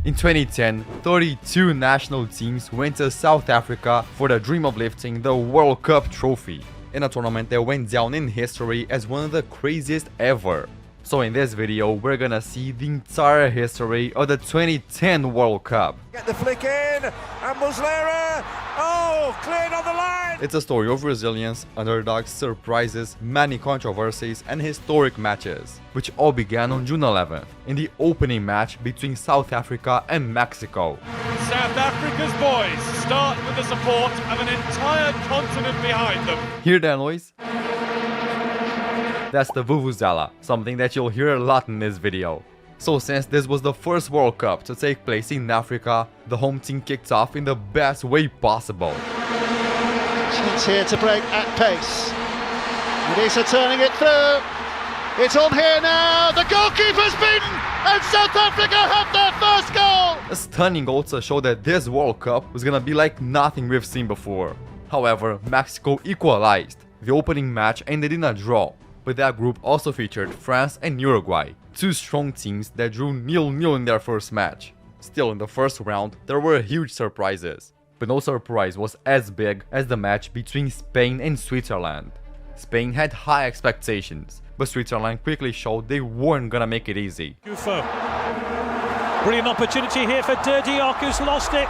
In 2010, 32 national teams went to South Africa for the dream of lifting the World Cup trophy, in a tournament that went down in history as one of the craziest ever. So in this video, we're gonna see the entire history of the 2010 World Cup. Get the flick in, and Muslera, cleared on the line! It's a story of resilience, underdogs, surprises, many controversies, and historic matches, which all began on June 11th, in the opening match between South Africa and Mexico. South Africa's boys start with the support of an entire continent behind them. Hear that noise? That's the Vuvuzela, something that you'll hear a lot in this video. So since this was the first World Cup to take place in Africa, the home team kicked off in the best way possible. Chance here to break at pace. Modisa turning it through. It's on here now. The goalkeeper's beaten, and South Africa have their first goal. A stunning goal to show that this World Cup was gonna be like nothing we've seen before. However, Mexico equalized. The opening match ended in a draw, but that group also featured France and Uruguay, two strong teams that drew 0-0 in their first match. Still, in the first round, there were huge surprises, but no surprise was as big as the match between Spain and Switzerland. Spain had high expectations, but Switzerland quickly showed they weren't gonna make it easy. Gufo. Brilliant opportunity here for De Diok, who's lost it.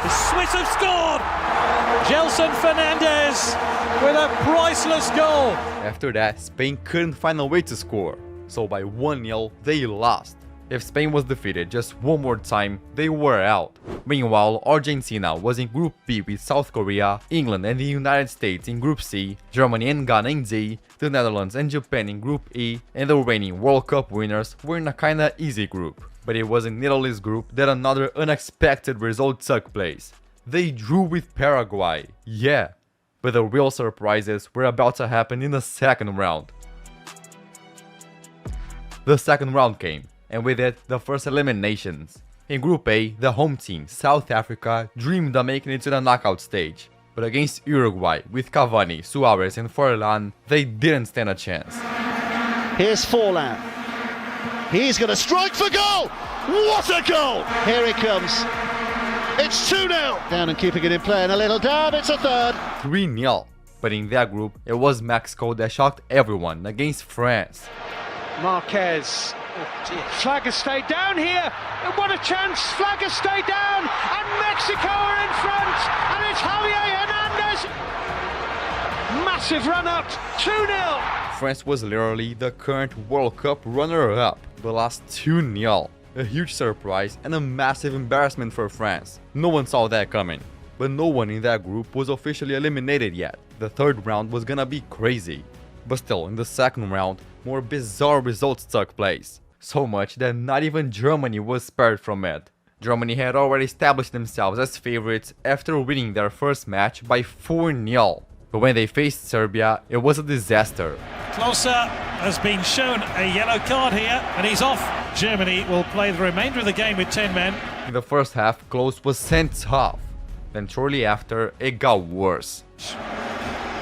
The Swiss have scored! Gelson Fernandez with a priceless goal. After that, Spain couldn't find a way to score, so by 1-0 they lost. If Spain was defeated just one more time, they were out. Meanwhile, Argentina was in Group B with South Korea, England and the United States in Group C, Germany and Ghana in D, the Netherlands and Japan in Group E, and the reigning World Cup winners were in a kinda easy group. But it was in Italy's group that another unexpected result took place. They drew with Paraguay, yeah. But the real surprises were about to happen in the second round. The second round came, and with it, the first eliminations. In Group A, the home team, South Africa, dreamed of making it to the knockout stage. But against Uruguay, with Cavani, Suarez and Forlan, they didn't stand a chance. Here's Forlan. He's going to strike for goal! What a goal! Here he comes. It's 2-0. Down and keeping it in play, and a little dab, it's a third. 3-0. But in that group, it was Mexico that shocked everyone against France. Marquez. Flag has stayed down here. What a chance! Flag has stayed down, and Mexico are in front, and it's Javier Hernandez. Massive run up, 2-0. France was literally the current World Cup runner-up, but lost 2-0. A huge surprise and a massive embarrassment for France. No one saw that coming. But no one in that group was officially eliminated yet. The third round was gonna be crazy. But still, in the second round, more bizarre results took place. So much that not even Germany was spared from it. Germany had already established themselves as favorites after winning their first match by 4-0. But when they faced Serbia, it was a disaster. Klose has been shown a yellow card here, and he's off. Germany will play the remainder of the game with 10 men. In the first half, Klose was sent off. Then shortly after, it got worse.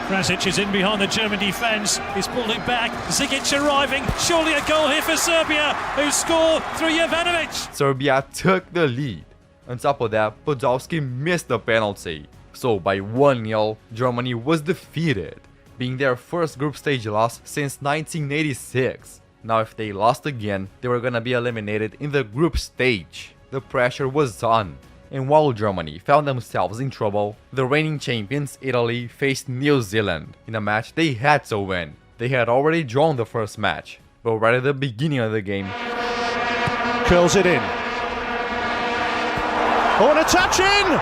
Krasic is in behind the German defence. He's pulled it back. Zigic arriving. Surely a goal here for Serbia, who score through Jovanovic. Serbia took the lead. On top of that, Podolski missed the penalty. So by 1-0, Germany was defeated, being their first group stage loss since 1986. Now if they lost again, they were gonna be eliminated in the group stage. The pressure was on. And while Germany found themselves in trouble, the reigning champions Italy faced New Zealand in a match they had to win. They had already drawn the first match, but right at the beginning of the game, Curls it in. Oh, and a touch in!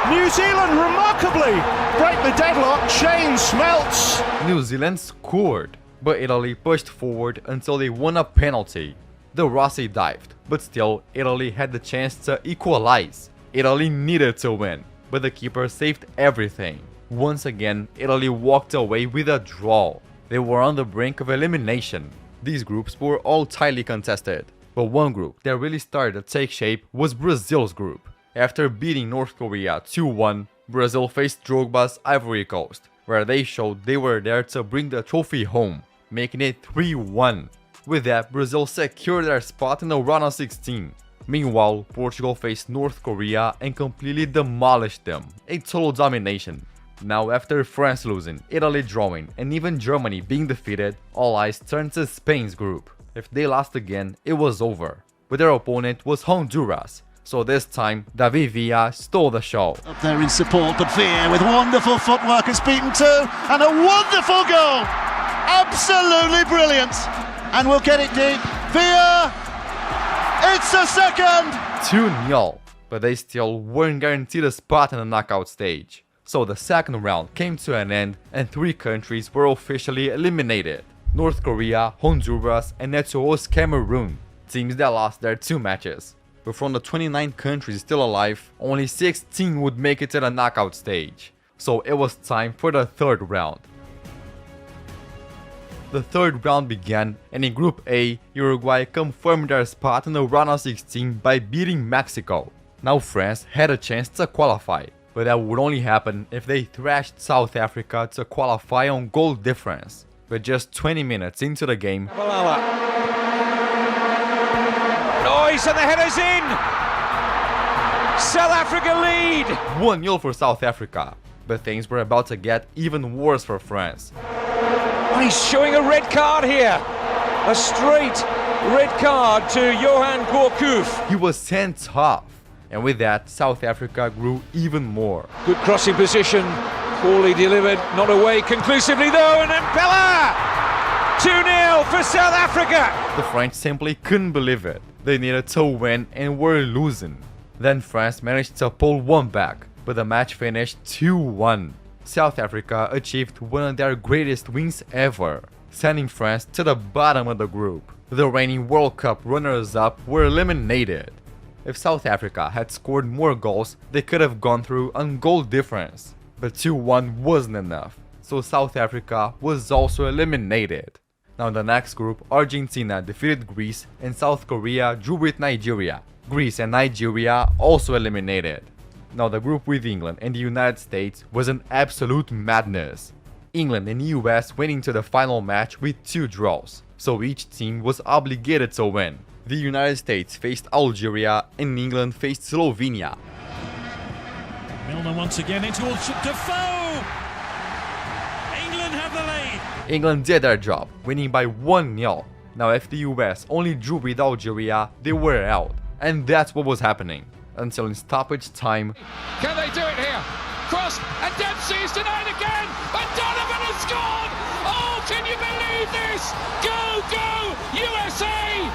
New Zealand remarkably break the deadlock. Shane Smelts. New Zealand scored, but Italy pushed forward until they won a penalty. The Rossi dived, but still Italy had the chance to equalize. Italy needed to win, but the keeper saved everything. Once again, Italy walked away with a draw. They were on the brink of elimination. These groups were all tightly contested, but one group that really started to take shape was Brazil's group. After beating North Korea 2-1, Brazil faced Drogba's Ivory Coast, where they showed they were there to bring the trophy home, making it 3-1. With that, Brazil secured their spot in the round of 16. Meanwhile, Portugal faced North Korea and completely demolished them. A total domination. Now, after France losing, Italy drawing, and even Germany being defeated, all eyes turned to Spain's group. If they lost again, it was over. But their opponent was Honduras, so this time, David Villa stole the show. Up there in support, but Villa with wonderful footwork has beaten two, and a wonderful goal! Absolutely brilliant! And we'll get it deep. Villa! It's a second! 2-0, but they still weren't guaranteed a spot in the knockout stage. So the second round came to an end and 3 countries were officially eliminated. North Korea, Honduras, and Eto'o's Cameroon, teams that lost their 2 matches. But from the 29 countries still alive, only 16 would make it to the knockout stage. So it was time for the third round. The third round began, and in Group A, Uruguay confirmed their spot in the round of 16 by beating Mexico. Now France had a chance to qualify, but that would only happen if they thrashed South Africa to qualify on goal difference. But just 20 minutes into the game, Malala. Noise and the header's in! South Africa lead! 1-0 for South Africa, but things were about to get even worse for France. Oh, he's showing a red card here! A straight red card to Johan Gourcuff. He was sent off, and with that, South Africa grew even more. Good crossing position, poorly delivered, not away conclusively though, and then Pella! 2-0 for South Africa! The French simply couldn't believe it. They needed to win and were losing. Then France managed to pull one back, but the match finished 2-1. South Africa achieved one of their greatest wins ever, sending France to the bottom of the group. The reigning World Cup runners-up were eliminated. If South Africa had scored more goals, they could have gone through on goal difference. But 2-1 wasn't enough, so South Africa was also eliminated. Now in the next group, Argentina defeated Greece and South Korea drew with Nigeria. Greece and Nigeria also eliminated. Now the group with England and the United States was an absolute madness. England and US went into the final match with 2 draws, so each team was obligated to win. The United States faced Algeria and England faced Slovenia. Milner once again into Defoe! England have the lead! England did their job, winning by 1-0. Now if the US only drew with Algeria, they were out. And that's what was happening. Until in stoppage time, can they do it here? Cross, and Dempsey is denied again, and Donovan has scored! Oh, can you believe this? Go, go, USA!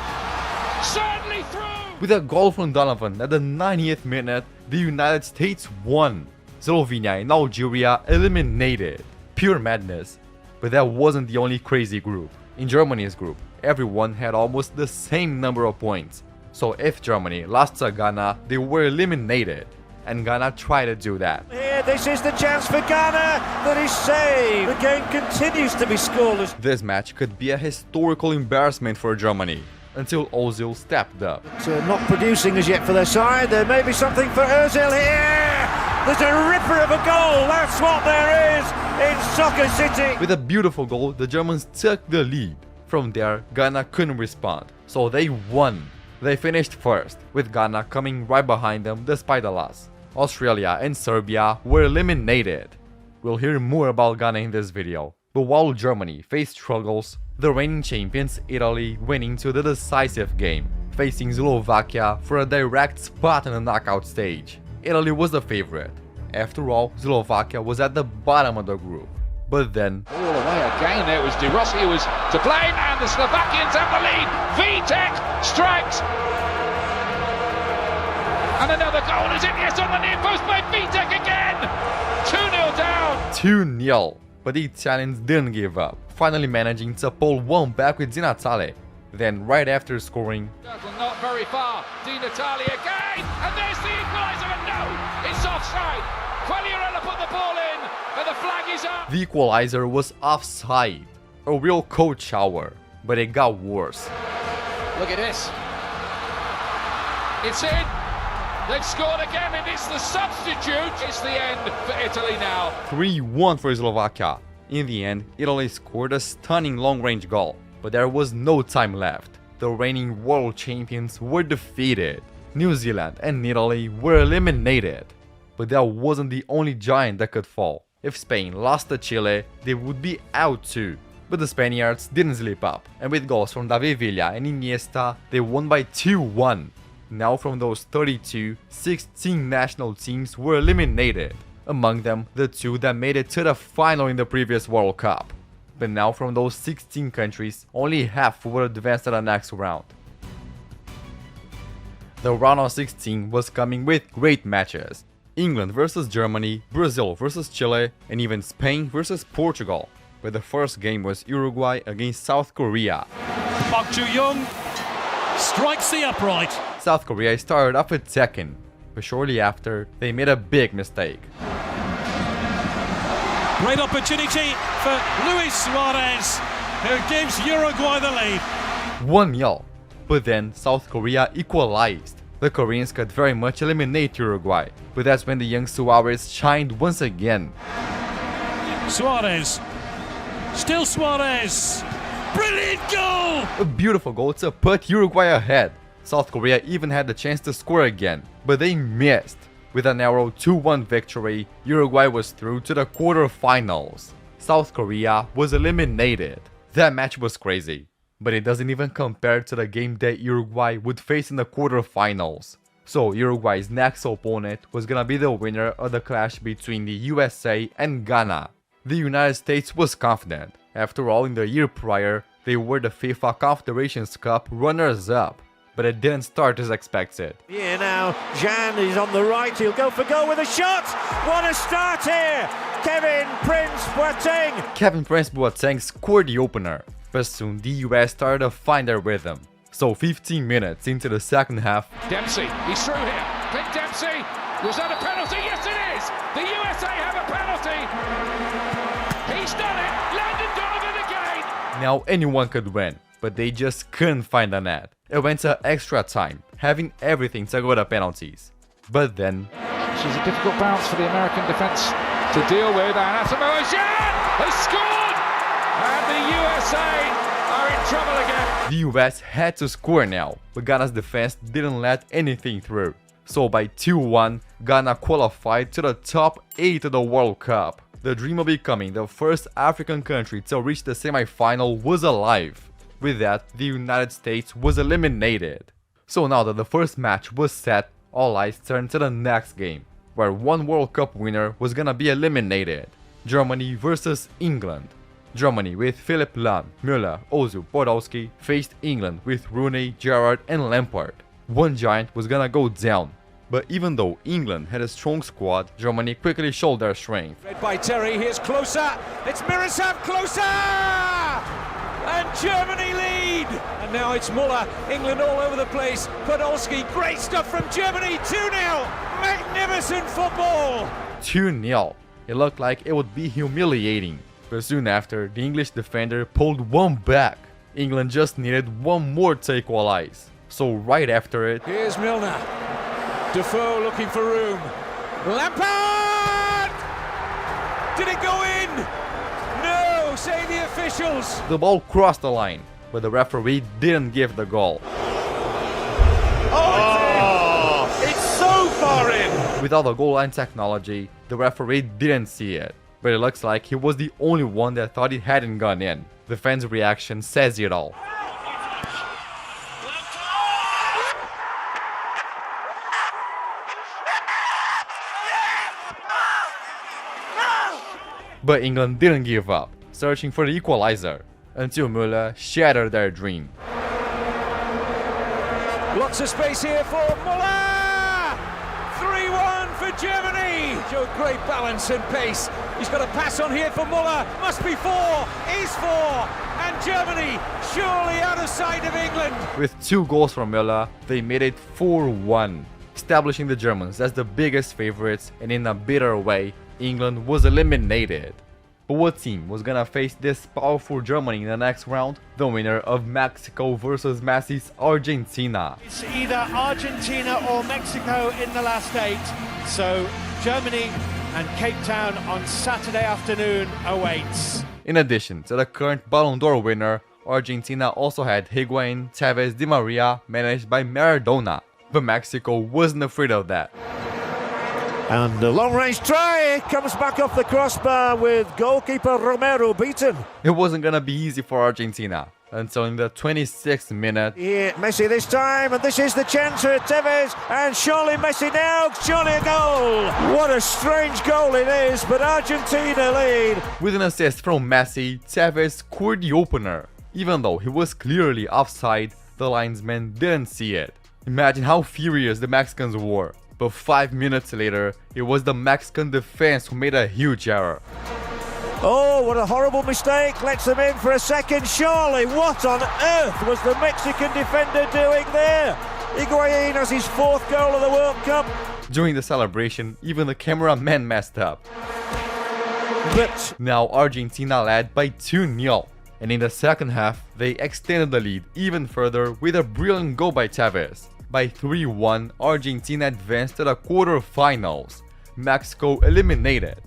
Certainly through! with a goal from Donovan at the 90th minute, the United States won. Slovenia and Algeria eliminated. Pure madness. But that wasn't the only crazy group. In Germany's group, everyone had almost the same number of points. So if Germany lost to Ghana, they were eliminated. And Ghana tried to do that. Here, this is the chance for Ghana that is saved. The game continues to be scoreless. This match could be a historical embarrassment for Germany, until Ozil stepped up. Not producing as yet for their side. There may be something for Ozil here. There's a ripper of a goal. That's what there is in Soccer City. With a beautiful goal, the Germans took the lead. From there, Ghana couldn't respond, so they won. They finished first, with Ghana coming right behind them despite the loss. Australia and Serbia were eliminated. We'll hear more about Ghana in this video. But while Germany faced struggles, the reigning champions Italy went into the decisive game, facing Slovakia for a direct spot in the knockout stage. Italy was the favorite. After all, Slovakia was at the bottom of the group. But then, all the way again, it was De Rossi who was to blame, and the Slovakians have the lead. Vitek strikes. And another goal is in, yes, on the near post by Vitek again. 2-0 down. 2-0. But the Italians didn't give up, finally managing to pull one back with Di Natale. Then, right after scoring, Not very far. Di Natale again, and there's the equaliser, and no, it's offside. Quagliarella put the ball in, and the flag is up. the equalizer was offside. A real cold shower. But it got worse. Look at this. It's in. They've scored again, and it's the substitute. It's the end for Italy now. 3-1 for Slovakia. In the end, Italy scored a stunning long-range goal. But there was no time left. The reigning world champions were defeated. New Zealand and Italy were eliminated. But that wasn't the only giant that could fall. If Spain lost to Chile, they would be out too. But the Spaniards didn't slip up, and with goals from David Villa and Iniesta, they won by 2-1. Now from those 32, 16 national teams were eliminated. Among them, the 2 that made it to the final in the previous World Cup. But now from those 16 countries, only half would advance to the next round. The round of 16 was coming with great matches. England versus Germany, Brazil versus Chile, and even Spain versus Portugal. But the first game was Uruguay against South Korea. Park Ju-young strikes the upright. South Korea started off attacking, but shortly after, they made a big mistake. Great opportunity for Luis Suarez, who gives Uruguay the lead. 1-0. But then South Korea equalized. The Koreans could very much eliminate Uruguay, but that's when the young Suarez shined once again. Suarez. Still Suarez. Brilliant goal! A beautiful goal to put Uruguay ahead. South Korea even had the chance to score again, but they missed. With a narrow 2-1 victory, Uruguay was through to the quarterfinals. South Korea was eliminated. That match was crazy, but it doesn't even compare to the game that Uruguay would face in the quarterfinals. So Uruguay's next opponent was gonna be the winner of the clash between the USA and Ghana. The United States was confident. After all, in the year prior, they were the FIFA Confederations Cup runners-up. But it didn't start as expected. Yeah, now Jan is on the right, he'll go for goal with a shot! What a start here! Kevin Prince Boateng! Kevin Prince Boateng scored the opener, but soon the US started to find their rhythm. So 15 minutes into the second half, Dempsey, he's through here. Clint Dempsey, was that a penalty? Yes, it is. The USA have a penalty. He's done it. Landon Donovan again. now anyone could win, but they just couldn't find the net. It went to extra time, having everything to go to penalties. But then, This is a difficult bounce for the American defence to deal with, and Asamoah Gyan has scored, and the USA are in trouble again. the US had to score now, but Ghana's defense didn't let anything through. So by 2-1, Ghana qualified to the top 8 of the World Cup. The dream of becoming the first African country to reach the semi-final was alive. With that, the United States was eliminated. So now that the first match was set, all eyes turned to the next game, where one World Cup winner was gonna be eliminated. Germany versus England. Germany with Philipp Lahm, Müller, Ozil, Podolski faced England with Rooney, Gerrard and Lampard. One giant was gonna go down. But even though England had a strong squad, Germany quickly showed their strength. Read by Terry, here's closer, it's Miroslav Klose! And Germany lead! And now it's Muller, England all over the place, Podolski, great stuff from Germany, 2-0! Magnificent football! 2-0. It looked like it would be humiliating. But soon after, the English defender pulled one back. England just needed one more to equalize. So right after it, Here's Milner. Defoe looking for room. Lampard! Did it go in? No, say the officials. the ball crossed the line, but the referee didn't give the goal. Oh, it's so far in. Without the goal line technology, the referee didn't see it. But it looks like he was the only one that thought it hadn't gone in. The fans' reaction says it all. But England didn't give up, searching for the equalizer, until Müller shattered their dream. Lots of space here for Muller! 3-1 for Germany! Showed great balance and pace. He's got a pass on here for Muller. Must be 4, is 4! And Germany surely out of sight of England. With 2 goals from Müller, they made it 4-1, establishing the Germans as the biggest favorites, and in a bitter way, England was eliminated. But what team was gonna face this powerful Germany in the next round? The winner of Mexico versus Messi's Argentina. It's either Argentina or Mexico in the last 8. So Germany and Cape Town on Saturday afternoon awaits. In addition to the current Ballon d'Or winner, Argentina also had Higuain, Tevez, Di Maria, managed by Maradona, but Mexico wasn't afraid of that. And the long-range try comes back off the crossbar with goalkeeper Romero beaten. It wasn't gonna be easy for Argentina until in the 26th minute. Yeah, Messi this time, and this is the chance for Tevez, and surely Messi now, surely a goal! What a strange goal it is, but Argentina lead. With an assist from Messi, Tevez scored the opener. Even though he was clearly offside, the linesman didn't see it. Imagine how furious the Mexicans were. But 5 minutes later, it was the Mexican defense who made a huge error. Oh, what a horrible mistake. Lets them in for a second, surely. What on earth was the Mexican defender doing there? Higuain has his 4th goal of the World Cup. During the celebration, even the cameraman messed up. But now Argentina led by 2-0. And in the second half, they extended the lead even further with a brilliant goal by Tevez. By 3-1, Argentina advanced to the quarterfinals. Mexico eliminated.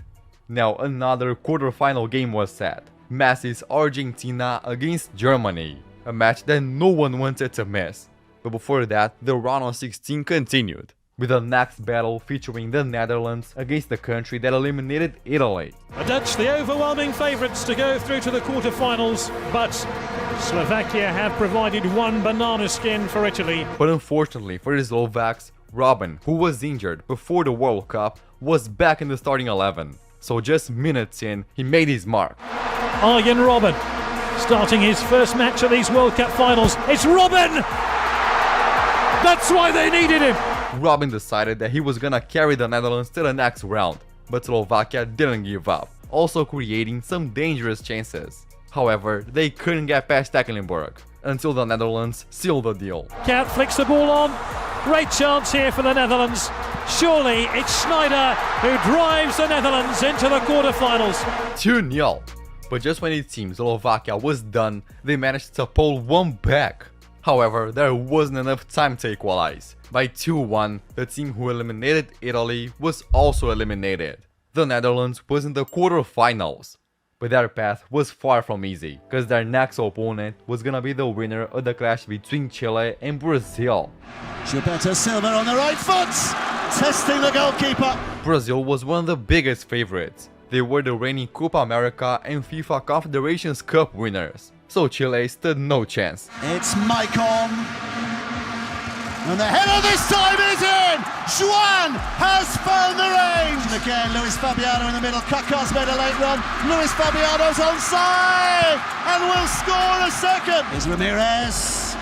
Now another quarterfinal game was set. Messi's Argentina against Germany. A match that no one wanted to miss. But before that, the round of 16 continued, with the next battle featuring the Netherlands against the country that eliminated Italy. The Dutch, the overwhelming favourites to go through to the quarter-finals, but Slovakia have provided one banana skin for Italy. But unfortunately for the Slovaks, Robben, who was injured before the World Cup, was back in the starting 11. So just minutes in, he made his mark. Arjen Robben, starting his first match of these World Cup finals. It's Robben! That's why they needed him! Robben decided that he was gonna carry the Netherlands to the next round, but Slovakia didn't give up, also creating some dangerous chances. However, they couldn't get past Stekelenburg, until the Netherlands sealed the deal. Cat flicks the ball on. Great chance here for the Netherlands. Surely it's Schneider who drives the Netherlands into the quarterfinals. 2-0. But just when it seemed Slovakia was done, they managed to pull one back. However, there wasn't enough time to equalize. By 2-1, the team who eliminated Italy was also eliminated. The Netherlands was in the quarterfinals. But their path was far from easy, cause their next opponent was gonna be the winner of the clash between Chile and Brazil. Gilberto Silva on the right foot, testing the goalkeeper. Brazil was one of the biggest favorites. They were the reigning Copa America and FIFA Confederations Cup winners. So Chile stood no chance. It's Maicon. And the header this time is in! Juan has found the range! And again, Luis Fabiano in the middle. Kaká's made a late run. Luis Fabiano's onside! And will score a second! Here's Ramirez.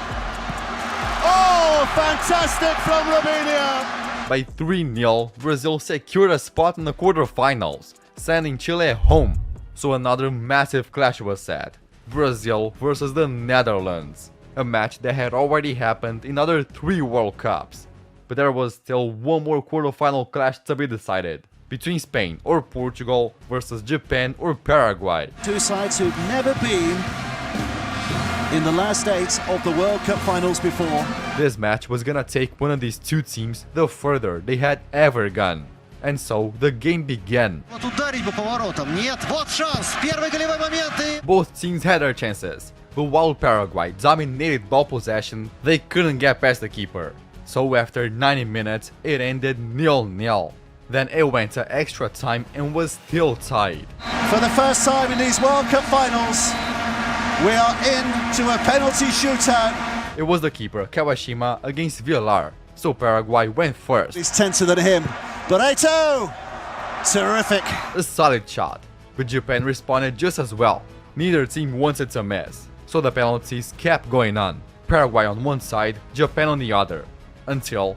Oh, fantastic from Robinho! By 3-0, Brazil secured a spot in the quarterfinals, sending Chile home. So another massive clash was set. Brazil versus the Netherlands. A match that had already happened in other 3 World Cups. But there was still one more quarterfinal clash to be decided, between Spain or Portugal versus Japan or Paraguay. Two sides who've never been in the last 8 of the World Cup finals before. This match was gonna take one of these two teams the further they had ever gone. And so the game began. Both teams had their chances, but while Paraguay dominated ball possession, they couldn't get past the keeper. So after 90 minutes, it ended 0-0. Then it went to extra time and was still tied. For the first time in these World Cup finals, we are into a penalty shootout. It was the keeper, Kawashima, against Villar, so Paraguay went first. He's tenser than him. Barreto! Terrific. A solid shot, but Japan responded just as well. Neither team wanted to miss, so the penalties kept going on. Paraguay on one side, Japan on the other, until...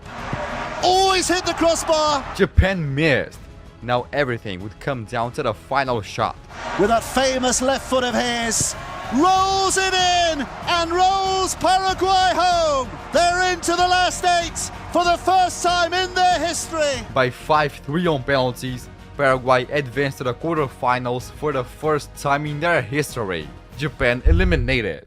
Oh, he's hit the crossbar! Japan missed. Now everything would come down to the final shot. With that famous left foot of his, rolls it in and rolls Paraguay home. They're into the last 8 for the first time in their history. By 5-3 on penalties, Paraguay advanced to the quarterfinals for the first time in their history. Japan eliminated.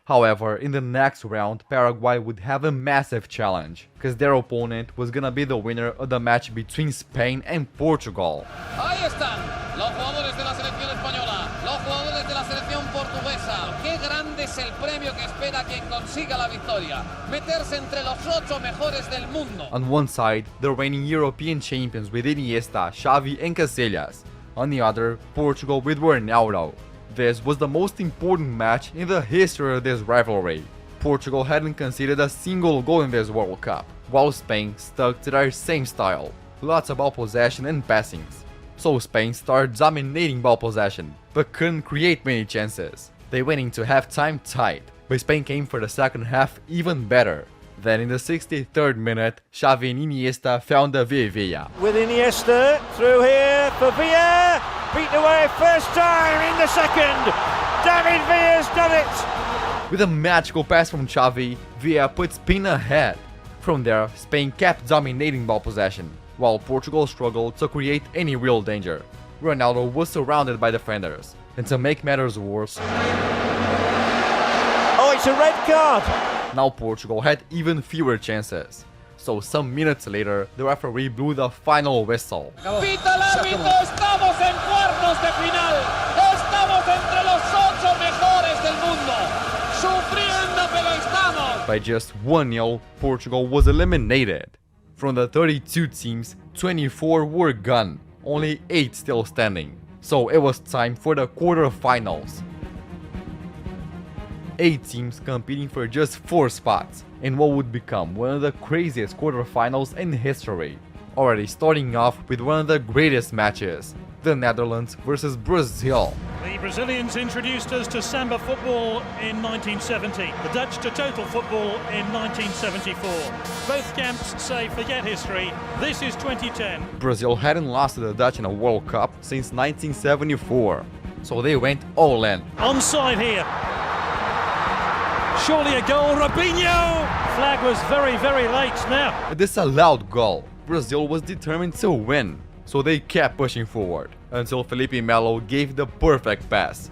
However, in the next round, Paraguay would have a massive challenge, because their opponent was gonna be the winner of the match between Spain and Portugal. Ahí están los jugadores de la selección española, los jugadores de la selección portuguesa. Qué grande es el premio que espera quien consiga la victoria, meterse entre los 8 mejores del mundo. On one side, the reigning European champions with Iniesta, Xavi and Casillas. On the other, Portugal with Ronaldo. This was the most important match in the history of this rivalry. Portugal hadn't conceded a single goal in this World Cup, while Spain stuck to their same style, lots of ball possession and passings. So Spain started dominating ball possession, but couldn't create many chances. They went into halftime tight, but Spain came for the second half even better. Then in the 63rd minute, Xavi and Iniesta found the Villa. With Iniesta, through here for Villa, beaten away first time in the second. David Villa's done it. With a magical pass from Xavi, Villa put Spain ahead. From there, Spain kept dominating ball possession, while Portugal struggled to create any real danger. Ronaldo was surrounded by defenders, and to make matters worse, oh, it's a red card. Now Portugal had even fewer chances. So some minutes later, the referee blew the final whistle. Pita el árbitro, estamos en cuartos de final. Estamos entre los 8 mejores del mundo. Sufriendo, pero estamos. By just 1-0, Portugal was eliminated. From the 32 teams, 24 were gone, only 8 still standing. So it was time for the quarterfinals. 8 teams competing for just 4 spots, in what would become one of the craziest quarterfinals in history. Already starting off with one of the greatest matches, the Netherlands versus Brazil. The Brazilians introduced us to samba football in 1970, the Dutch to total football in 1974. Both camps say forget history, this is 2010. Brazil hadn't lost to the Dutch in a World Cup since 1974, so they went all in. Onside here. Surely a goal, Robinho! Flag was very, very late now. A disallowed goal. Brazil was determined to win, so they kept pushing forward, until Felipe Melo gave the perfect pass.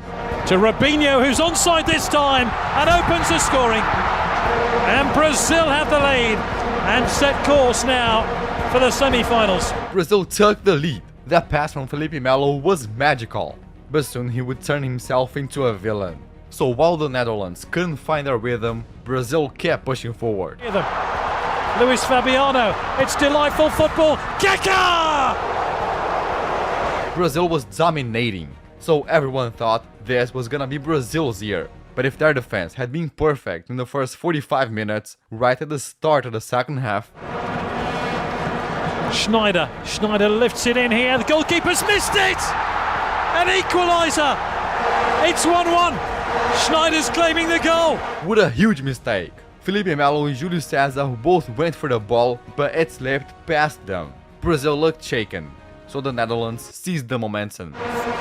To Robinho, who's onside this time, and opens the scoring. And Brazil have the lead, and set course now for the semi-finals. Brazil took the lead. That pass from Felipe Melo was magical, but soon he would turn himself into a villain. So while the Netherlands couldn't find their rhythm, Brazil kept pushing forward. Luis Fabiano, it's delightful football. Kaká! Brazil was dominating, so everyone thought this was gonna be Brazil's year. But if their defense had been perfect in the first 45 minutes, right at the start of the second half, Schneider lifts it in here, the goalkeeper's missed it! An equaliser! It's 1-1. Schneider's claiming the goal. What a huge mistake. Felipe Melo and Julio César both went for the ball, but it slipped past them. Brazil looked shaken, so the Netherlands seized the momentum.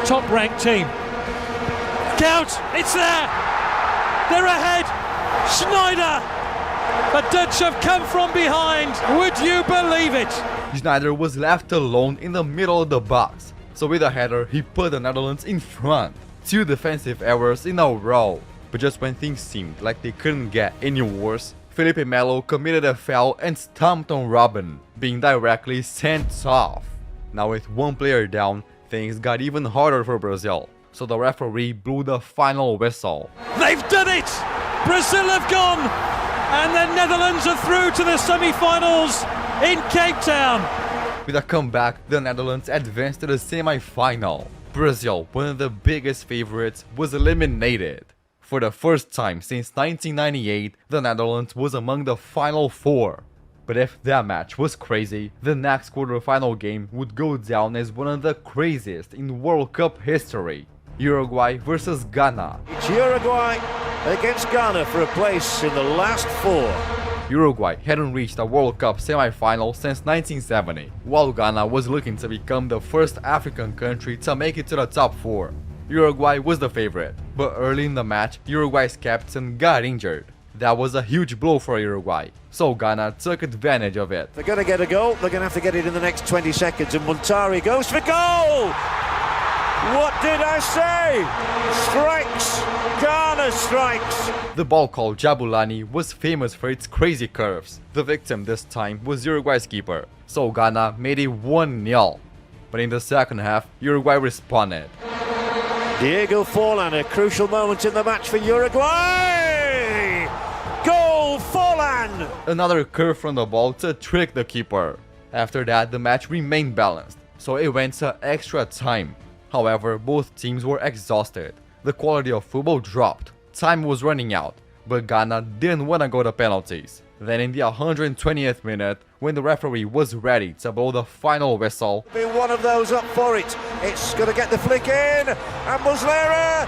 Top-ranked team. Count! It's there! They're ahead! Schneider! The Dutch have come from behind. Would you believe it? Schneider was left alone in the middle of the box, so with a header he put the Netherlands in front. 2 defensive errors in a row. But just when things seemed like they couldn't get any worse, Felipe Melo committed a foul and stomped on Robin, being directly sent off. Now with 1 player down, things got even harder for Brazil, so the referee blew the final whistle. They've done it! Brazil have gone! And the Netherlands are through to the semi-finals in Cape Town. With a comeback, the Netherlands advanced to the semi-final. Brazil, one of the biggest favorites, was eliminated. For the first time since 1998, the Netherlands was among the final 4. But if that match was crazy, the next quarterfinal game would go down as one of the craziest in World Cup history. Uruguay versus Ghana. It's Uruguay against Ghana for a place in the last 4. Uruguay hadn't reached a World Cup semi-final since 1970, while Ghana was looking to become the first African country to make it to the top 4. Uruguay was the favorite, but early in the match, Uruguay's captain got injured. That was a huge blow for Uruguay, so Ghana took advantage of it. They're going to get a goal, they're going to have to get it in the next 20 seconds, and Montari goes for goal! What did I say? Strikes! Ghana strikes! The ball called Jabulani was famous for its crazy curves. The victim this time was Uruguay's keeper, so Ghana made it 1-0. But in the second half, Uruguay responded. Diego Forlan, a crucial moment in the match for Uruguay! Goal, Forlan! Another curve from the ball to trick the keeper. After that, the match remained balanced, so it went to extra time. However, both teams were exhausted. The quality of football dropped. Time was running out, but Ghana didn't want to go to penalties. Then in the 120th minute, when the referee was ready to blow the final whistle, Be one of those up for it. It's going to get the flick in, and Muslera,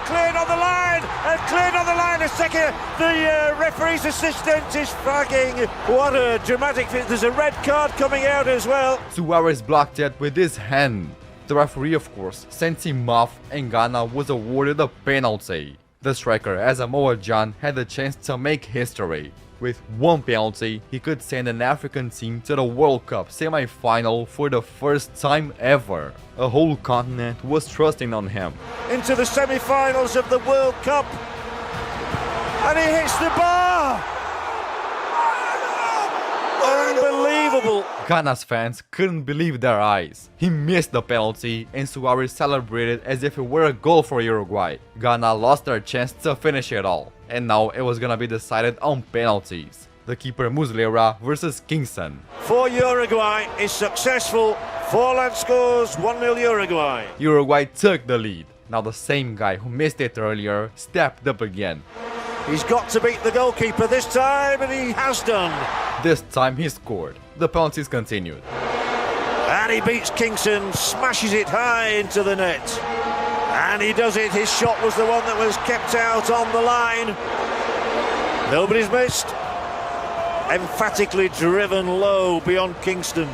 cleared on the line, and cleared on the line a second. The referee's assistant is flagging. What a dramatic, there's a red card coming out as well. Suarez blocked it with his hand. The referee, of course, sent him off, and Ghana was awarded a penalty. The striker, Asamoah Gyan, had the chance to make history. With one penalty, he could send an African team to the World Cup semi-final for the first time ever. A whole continent was trusting on him. Into the semi-finals of the World Cup, and he hits the bar. Unbelievable. Ghana's fans couldn't believe their eyes. He missed the penalty, and Suarez celebrated as if it were a goal for Uruguay. Ghana lost their chance to finish it all, and now it was gonna be decided on penalties. The keeper Muslera versus Kingston. For Uruguay is successful. Forlan scores 1-0 Uruguay. Uruguay took the lead. Now the same guy who missed it earlier stepped up again. He's got to beat the goalkeeper this time, and he has done. This time he scored. The penalties continued. And he beats Kingston, smashes it high into the net. And he does it. His shot was the one that was kept out on the line. Nobody's missed. Emphatically driven low beyond Kingston.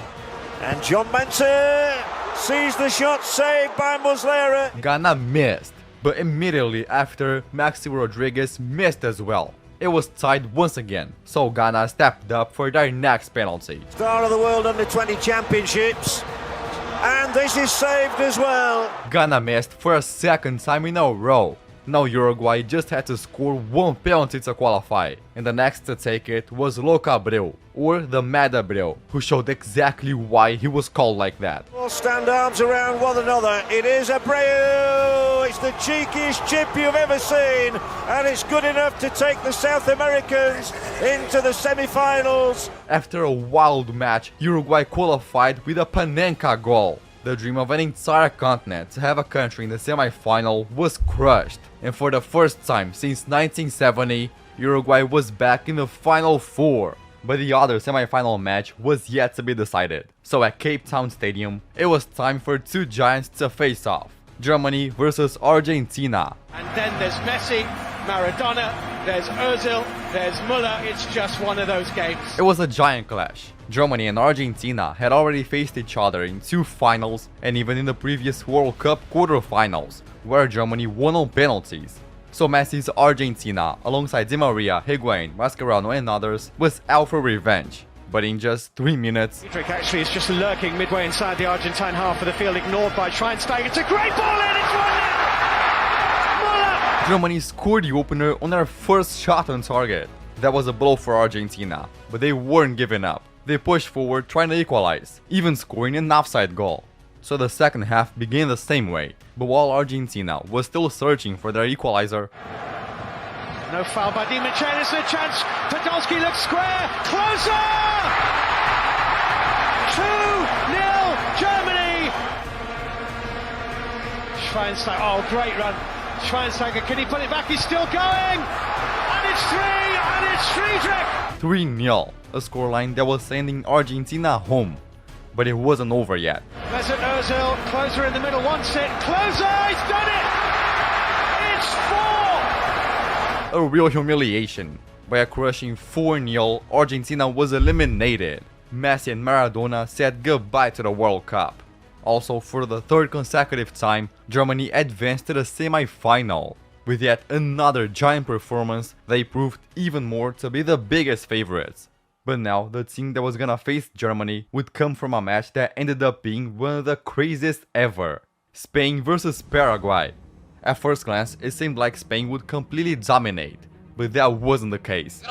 And John Mensah sees the shot, saved by Muslera. Ghana missed, but immediately after, Maxi Rodriguez missed as well. It was tied once again, so Ghana stepped up for their next penalty. Star of the World Under-20 Championships. And this is saved as well. Ghana missed for a second time in a row. Now Uruguay just had to score one penalty to qualify, and the next to take it was Louco Abreu, or the Mad Abreu, who showed exactly why he was called like that. All stand arms around one another. It is Abreu. It's the cheekiest chip you've ever seen, and it's good enough to take the South Americans into the semi-finals. After a wild match, Uruguay qualified with a Panenka goal. The dream of an entire continent to have a country in the semi-final was crushed, and for the first time since 1970, Uruguay was back in the Final Four. But the other semi-final match was yet to be decided. So at Cape Town Stadium, it was time for two giants to face off. Germany versus Argentina. And then there's Messi, Maradona, there's Ozil, there's Muller. It's just one of those games. It was a giant clash. Germany and Argentina had already faced each other in two finals and even in the previous World Cup quarterfinals, where Germany won on penalties. So Messi's Argentina, alongside Di Maria, Higuain, Mascherano and others, was out for revenge. But in just 3 minutes, Friedrich actually is just lurking midway inside the Argentine half of the field, ignored by Schweinsteiger. It's a great ball in, it's 1-0! Muller! Germany scored the opener on their first shot on target. That was a blow for Argentina, but they weren't giving up. They pushed forward trying to equalize, even scoring an offside goal. So the second half began the same way, but while Argentina was still searching for their equalizer, no foul by Di Michelis, a chance. Podolski looks square. Closer! 2-0 Germany! Schweinsteiger, oh, great run. Schweinsteiger, can he put it back? He's still going! And it's 3, and it's Friedrich! 3-0, a scoreline that was sending Argentina home. But it wasn't over yet. Mesut Ozil, Closer in the middle, wants it. Closer, he's done it! It's 4! A real humiliation. By a crushing 4-0, Argentina was eliminated. Messi and Maradona said goodbye to the World Cup. Also, for the third consecutive time, Germany advanced to the semi-final. With yet another giant performance, they proved even more to be the biggest favorites. But now, the team that was gonna face Germany would come from a match that ended up being one of the craziest ever. Spain versus Paraguay. At first glance, it seemed like Spain would completely dominate, but that wasn't the case.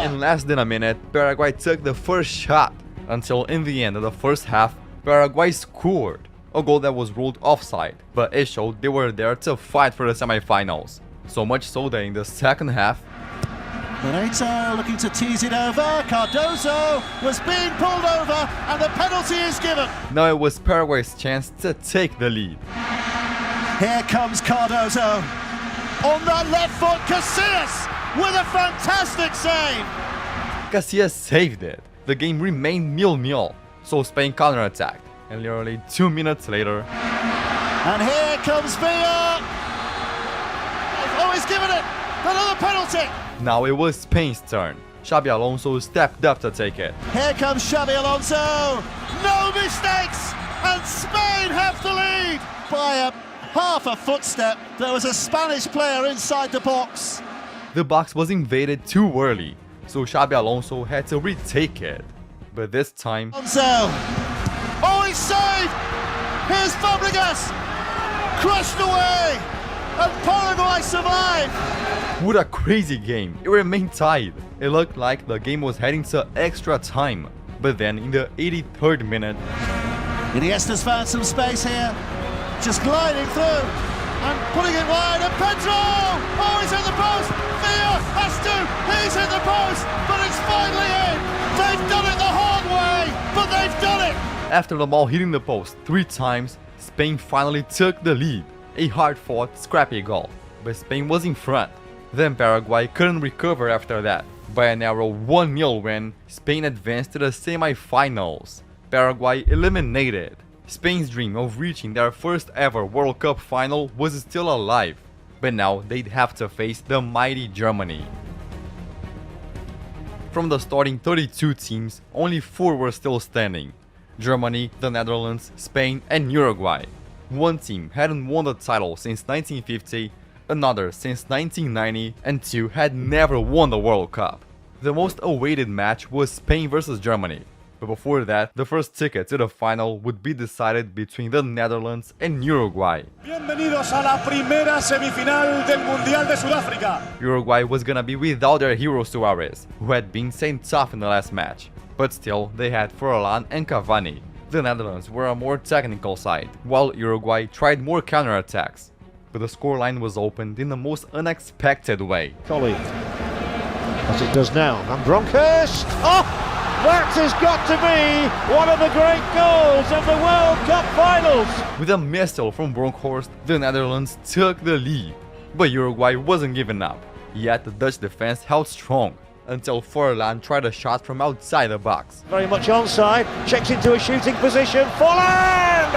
In less than a minute, Paraguay took the first shot, until in the end of the first half, Paraguay scored a goal that was ruled offside, but it showed they were there to fight for the semi-finals. So much so that in the second half, Benito looking to tease it over. Cardozo was being pulled over and the penalty is given. now it was Paraguay's chance to take the lead. Here comes Cardozo. On that left foot, Casillas with a fantastic save. Casillas saved it. The game remained 0-0, so Spain counterattacked, and literally 2 minutes later, And here comes Villa. Oh, he's given it. Another penalty. now it was Spain's turn. Xabi Alonso stepped up to take it. Here comes Xabi Alonso. No mistakes. And Spain have the lead by half a footstep. There was a Spanish player inside the box. The box was invaded too early, so Xabi Alonso had to retake it. But this time, Alonso. Oh, he's saved. Here's Fabregas. Crushed away. And Paraguay survived. what a crazy game. It remained tied. It looked like the game was heading to extra time. But then in the 83rd minute, Iniesta's found some space here. Just gliding through and putting it wide. And Pedro! Oh, he's in the post. Villa has to. He's in the post, but it's finally in. They've done it the hard way, but they've done it. after the ball hitting the post 3 times, Spain finally took the lead. A hard-fought, scrappy goal, but Spain was in front. Then Paraguay couldn't recover after that. By a narrow 1-0 win, Spain advanced to the semi-finals. Paraguay eliminated. Spain's dream of reaching their first ever World Cup final was still alive, but now they'd have to face the mighty Germany. From the starting 32 teams, only 4 were still standing: Germany, the Netherlands, Spain, and Uruguay. One team hadn't won the title since 1950, another since 1990, and 2 had never won the World Cup. The most awaited match was Spain versus Germany, but before that, the first ticket to the final would be decided between the Netherlands and Uruguay. Bienvenidos a la primera semifinal del Mundial de Sudáfrica. Uruguay was gonna be without their hero Suarez, who had been sent off in the last match, but still they had Forlan and Cavani. The Netherlands were a more technical side, while Uruguay tried more counterattacks, but the scoreline was opened in the most unexpected way. Collie, as it does now, and Bronkhorst. Oh, that has got to be one of the great goals of the World Cup finals. With a missile from Bronkhorst, the Netherlands took the lead, but Uruguay wasn't giving up. Yet the Dutch defense held strong, until Forlan tried a shot from outside the box. Very much onside, checks into a shooting position. Forlan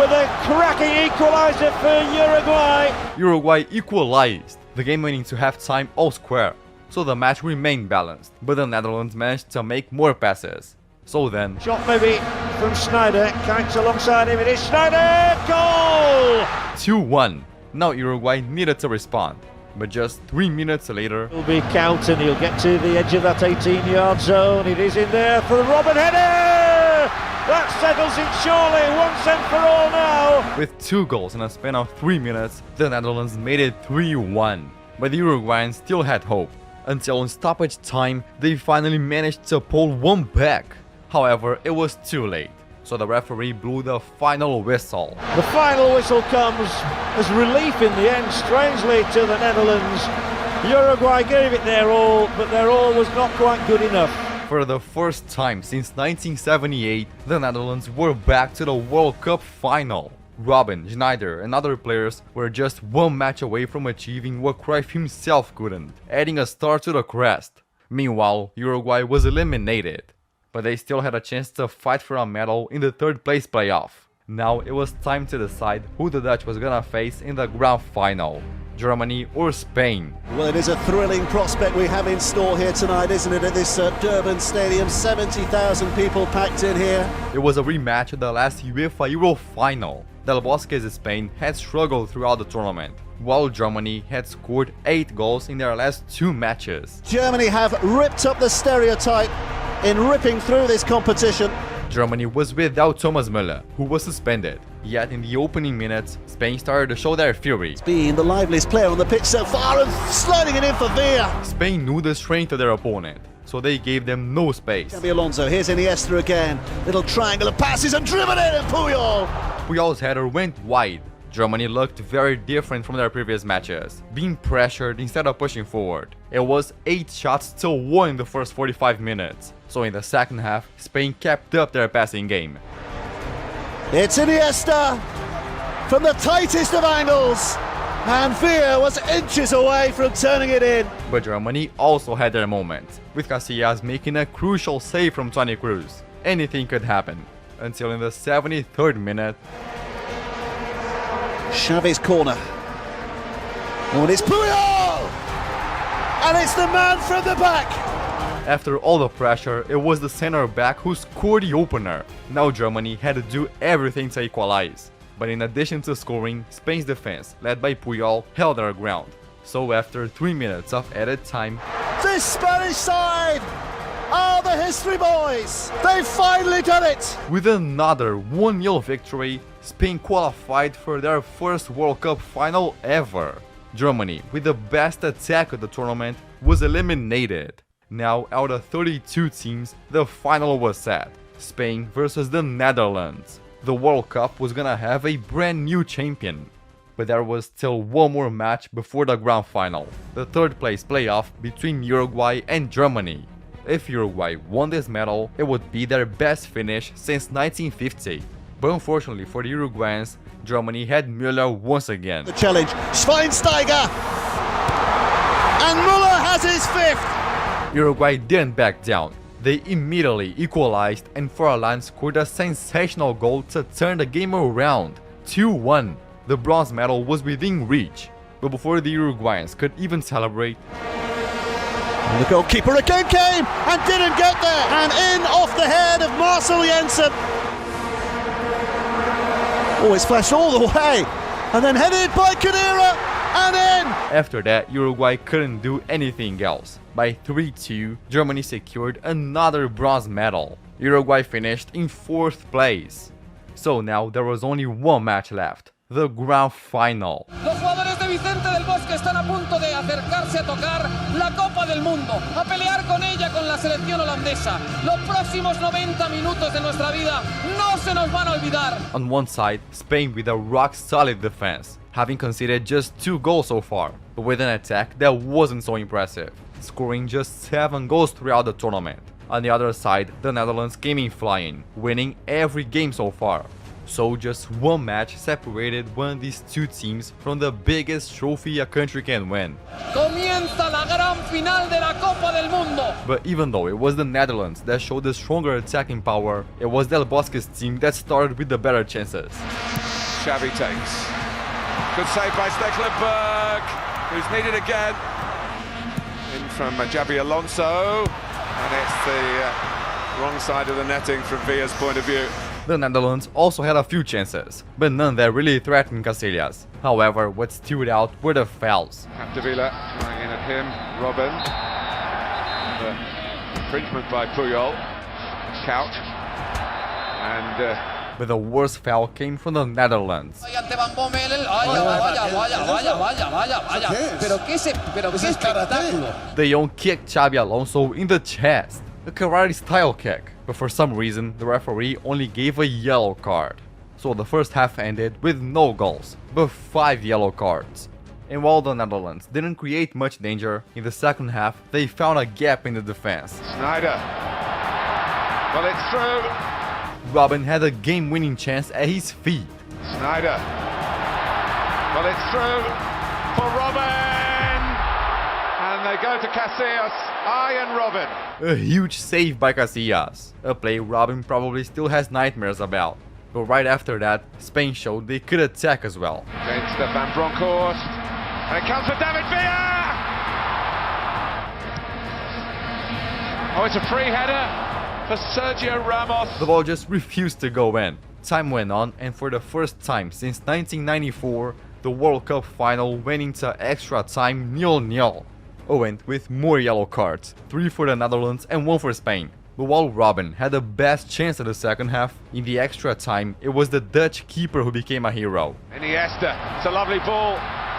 with a cracking equaliser for Uruguay. Uruguay equalized, the game went into halftime all square, so the match remained balanced, but the Netherlands managed to make more passes. So then, Shot maybe from Sneijder, counts alongside him, it is Sneijder, goal! 2-1. Now Uruguay needed to respond, but just 3 minutes later, He'll be counting, he'll get to the edge of that 18-yard zone, it is in there for the Robin header! That settles it surely, once and for all now! with 2 goals in a span of 3 minutes, the Netherlands made it 3-1. But the Uruguayans still had hope. Until in stoppage time, they finally managed to pull one back. However, it was too late, so the referee blew the final whistle. The final whistle comes as relief in the end, strangely, to the Netherlands. Uruguay gave it their all, but their all was not quite good enough. For the first time since 1978, the Netherlands were back to the World Cup final. Robin, Sneijder and other players were just one match away from achieving what Cruyff himself couldn't, adding a star to the crest. Meanwhile, Uruguay was eliminated, but they still had a chance to fight for a medal in the 3rd place playoff. Now it was time to decide who the Dutch was gonna face in the grand final: Germany or Spain. Well, it is a thrilling prospect we have in store here tonight, isn't it, at this Durban Stadium? 70,000 people packed in here. It was a rematch of the last UEFA Euro final. Del Bosque's Spain had struggled throughout the tournament, while Germany had scored 8 goals in their last 2 matches. Germany have ripped up the stereotype in ripping through this competition. Germany was without Thomas Müller, who was suspended. Yet in the opening minutes, Spain started to show their fury. Being the liveliest player on the pitch so far and sliding it in for Villa. Spain knew the strength of their opponent. so they gave them no space. Xabi Alonso, here's Iniesta again. Little triangle of passes and driven in, and Puyol. Puyol's header went wide. Germany looked very different from their previous matches, being pressured instead of pushing forward. It was 8 shots to 1 in the first 45 minutes, so in the second half, Spain kept up their passing game. It's Iniesta from the tightest of angles, and Villa was inches away from turning it in. But Germany also had their moments, with Casillas making a crucial save from Toni Kroos. Anything could happen, until in the 73rd minute, Xavi's corner. Oh, and it's Puyol! And it's the man from the back! after all the pressure, it was the center back who scored the opener. Now Germany had to do everything to equalize. But in addition to scoring, Spain's defense, led by Puyol, held their ground. So after 3 minutes of added time, this Spanish side are the history boys! They've finally done it! with another 1-0 victory, Spain qualified for their first World Cup final ever. Germany, with the best attack of the tournament, was eliminated. Now, out of 32 teams, the final was set. Spain versus the Netherlands. The World Cup was gonna have a brand new champion. But there was still one more match before the grand final, the third place playoff between Uruguay and Germany. If Uruguay won this medal, it would be their best finish since 1950. But unfortunately for the Uruguayans, Germany had Müller once again. The challenge, Schweinsteiger! And Müller has his fifth! Uruguay didn't back down. They immediately equalized and Forlan scored a sensational goal to turn the game around. 2-1. The bronze medal was within reach. But before the Uruguayans could even celebrate, And the goalkeeper again came and didn't get there! And in off the head of Marcel Jensen! Oh, it's flashed all the way! And then headed by Khedira! And in! after that, Uruguay couldn't do anything else. By 3-2, Germany secured another bronze medal. Uruguay finished in 4th place. So now there was only one match left, the grand final. Los jugadores de Vicente del Bosque están a punto de acercarse a tocar la Copa del Mundo, a pelear con ella con la selección holandesa. Los próximos 90 minutos de nuestra vida no se nos van a olvidar. On one side, Spain with a rock-solid defense, having conceded just 2 goals so far, but with an attack that wasn't so impressive, scoring just 7 goals throughout the tournament. On the other side, the Netherlands came in flying, winning every game so far. So just one match separated one of these two teams from the biggest trophy a country can win. Comienza la gran final de la Copa del Mundo. But even though it was the Netherlands that showed the stronger attacking power, it was Del Bosque's team that started with the better chances. Xavi takes. Good save by Stekelenburg, who's needed again. In from Xabi Alonso, and it's the wrong side of the netting from Villa's point of view. The Netherlands also had a few chances, but none that really threatened Casillas. However, what stood out were the fouls. Capdevila trying in at him, Robin. The infringement by Puyol. Couch. And But the worst foul came from the Netherlands. Ante Van Bommel, vaya. Pero qué espectáculo. De Jong kicked Xabi Alonso in the chest, a karate-style kick, but for some reason the referee only gave a yellow card. So the first half ended with no goals, but 5 yellow cards. And while the Netherlands didn't create much danger, in the second half they found a gap in the defense. Sneijder. Well, it's through. Robin had a game-winning chance at his feet. Sneijder. Well, it's through for Robin. And they go to Casillas. Iron Robin. A huge save by Casillas, a play Robin probably still has nightmares about. But right after that, Spain showed they could attack as well. Against Van Bronckhorst. And it comes for David Villa. Oh, it's a free header for Sergio Ramos. The ball just refused to go in. Time went on, and for the first time since 1994, the World Cup final went into extra time 0-0. Owen with more yellow cards, 3 for the Netherlands and 1 for Spain. But while Robin had the best chance of the second half, in the extra time it was the Dutch keeper who became a hero. Iniesta, it's a lovely ball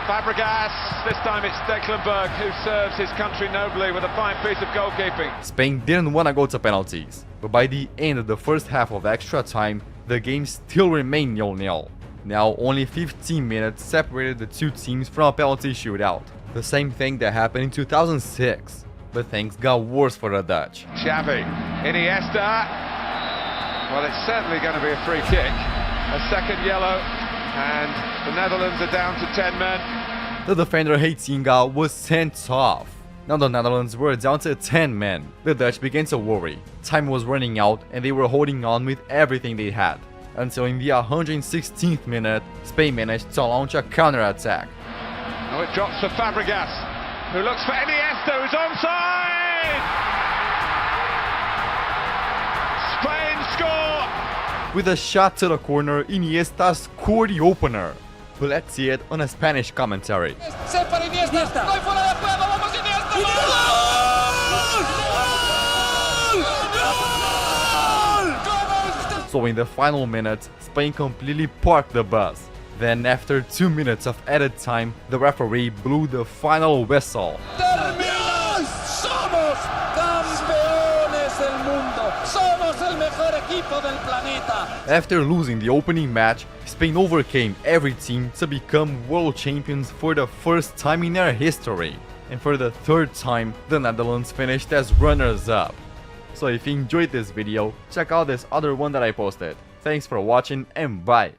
Fabregas, this time it's Declan Berg who serves his country nobly with a fine piece of goalkeeping. Spain didn't want to go to penalties, but by the end of the first half of extra time, the game still remained 0-0. Now only 15 minutes separated the two teams from a penalty shootout. The same thing that happened in 2006, but things got worse for the Dutch. Xavi, Iniesta. Well, it's certainly going to be a free kick. A second yellow, and the Netherlands are down to 10 men. The defender Heitinga was sent off. Now the Netherlands were down to 10 men. The Dutch began to worry. Time was running out and they were holding on with everything they had. Until in the 116th minute, Spain managed to launch a counter-attack. Now it drops for Fabregas, who looks for Iniesta, who's onside! Spain score! With a shot to the corner, Iniesta scored the opener. But let's see it on a Spanish commentary. So in the final minutes, Spain completely parked the bus. Then after 2 minutes of added time, the referee blew the final whistle. ¡Somos campeones del mundo! ¡Somos el mejor equipo del planeta! After losing the opening match, Spain overcame every team to become world champions for the first time in their history. And for the third time, the Netherlands finished as runners-up. So if you enjoyed this video, check out this other one that I posted. Thanks for watching and bye!